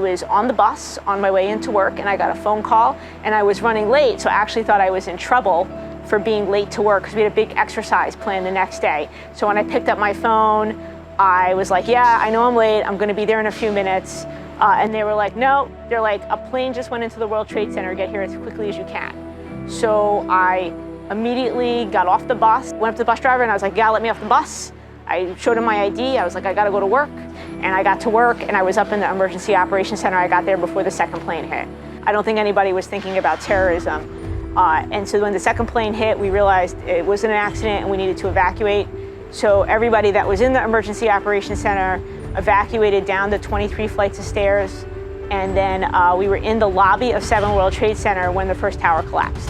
was on the bus on my way into work, and I got a phone call, and I was running late, so I actually thought I was in trouble for being late to work because we had a big exercise planned the next day. So when I picked up my phone, I was like, yeah, I know I'm late, I'm gonna be there in a few minutes. And they were like, no, they're like, a plane just went into the World Trade Center, get here as quickly as you can. So I immediately got off the bus, went up to the bus driver, and I was like, yeah, let me off the bus. I showed him my ID, I was like, I gotta go to work. And I got to work, and I was up in the Emergency Operations Center. I got there before the second plane hit. I don't think anybody was thinking about terrorism. And so when the second plane hit, we realized it wasn't an accident and we needed to evacuate. So everybody that was in the Emergency Operations Center evacuated down the 23 flights of stairs. And then we were in the lobby of 7 World Trade Center when the first tower collapsed.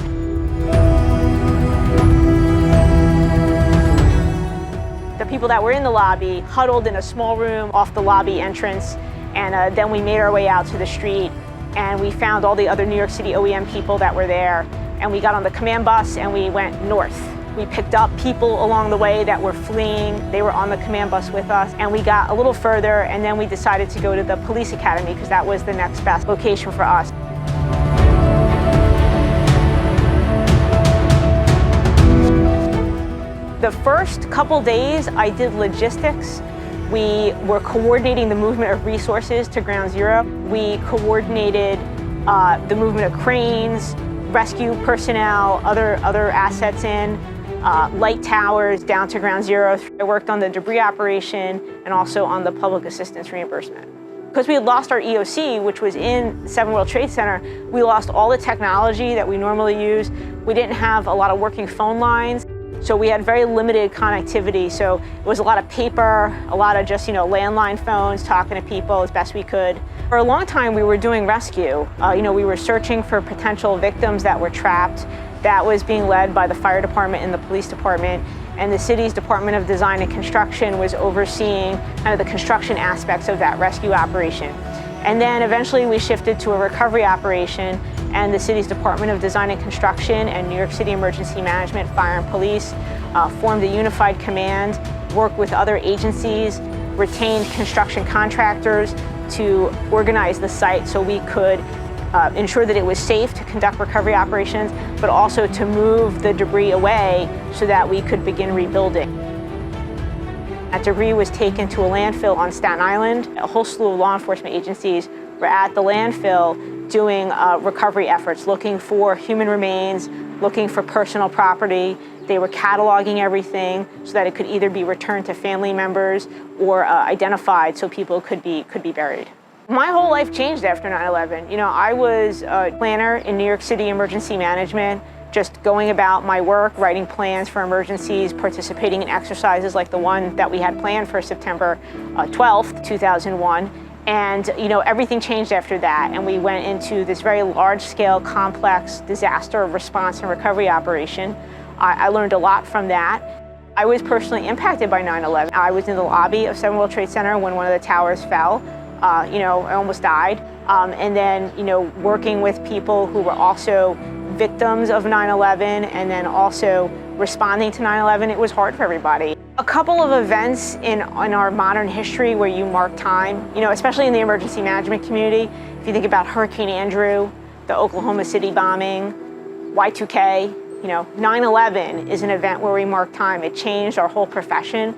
The people that were in the lobby huddled in a small room off the lobby entrance, and then we made our way out to the street, and we found all the other New York City OEM people that were there, and we got on the command bus and we went north. We picked up people along the way that were fleeing. They were on the command bus with us, and we got a little further, and then we decided to go to the police academy because that was the next best location for us. The first couple days I did logistics. We were coordinating the movement of resources to Ground Zero. We coordinated the movement of cranes, rescue personnel, other assets in, light towers down to Ground Zero. I worked on the debris operation and also on the public assistance reimbursement. Because we had lost our EOC, which was in 7 World Trade Center, we lost all the technology that we normally use. We didn't have a lot of working phone lines. So we had very limited connectivity. So it was a lot of paper, a lot of just, landline phones, talking to people as best we could. For a long time, we were doing rescue. We were searching for potential victims that were trapped. That was being led by the fire department and the police department. And the city's Department of Design and Construction was overseeing kind of the construction aspects of that rescue operation. And then eventually we shifted to a recovery operation, and the city's Department of Design and Construction and New York City Emergency Management, Fire and Police formed a unified command, worked with other agencies, retained construction contractors to organize the site so we could ensure that it was safe to conduct recovery operations, but also to move the debris away so that we could begin rebuilding. That debris was taken to a landfill on Staten Island. A whole slew of law enforcement agencies were at the landfill doing recovery efforts, looking for human remains, looking for personal property. They were cataloging everything so that it could either be returned to family members or identified so people could be buried. My whole life changed after 9/11. I was a planner in New York City Emergency Management, just going about my work, writing plans for emergencies, participating in exercises like the one that we had planned for September 12th, 2001. And everything changed after that, and we went into this very large-scale, complex disaster response and recovery operation. I learned a lot from that. I was personally impacted by 9/11. I was in the lobby of 7 World Trade Center when one of the towers fell. I almost died. And then, working with people who were also victims of 9/11 and then also responding to 9/11, it was hard for everybody. A couple of events in our modern history where you mark time, especially in the emergency management community. If you think about Hurricane Andrew, the Oklahoma City bombing, Y2K, 9/11 is an event where we mark time. It changed our whole profession.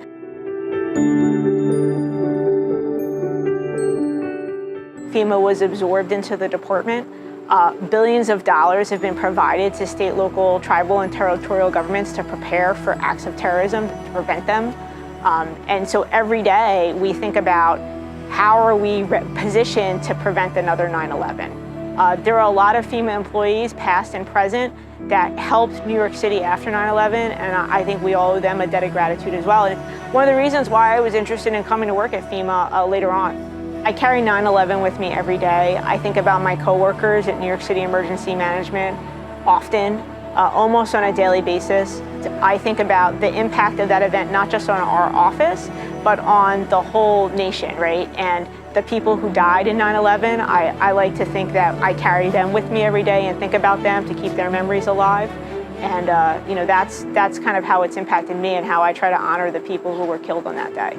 FEMA was absorbed into the department. Billions of dollars have been provided to state, local, tribal, and territorial governments to prepare for acts of terrorism, to prevent them. And so every day we think about how are we positioned to prevent another 9/11. There are a lot of FEMA employees, past and present, that helped New York City after 9/11, and I think we all owe them a debt of gratitude as well. And one of the reasons why I was interested in coming to work at FEMA later on. I carry 9/11 with me every day. I think about my coworkers at New York City Emergency Management often, almost on a daily basis. I think about the impact of that event, not just on our office, but on the whole nation, right? And the people who died in 9/11, I like to think that I carry them with me every day and think about them to keep their memories alive. And that's kind of how it's impacted me and how I try to honor the people who were killed on that day.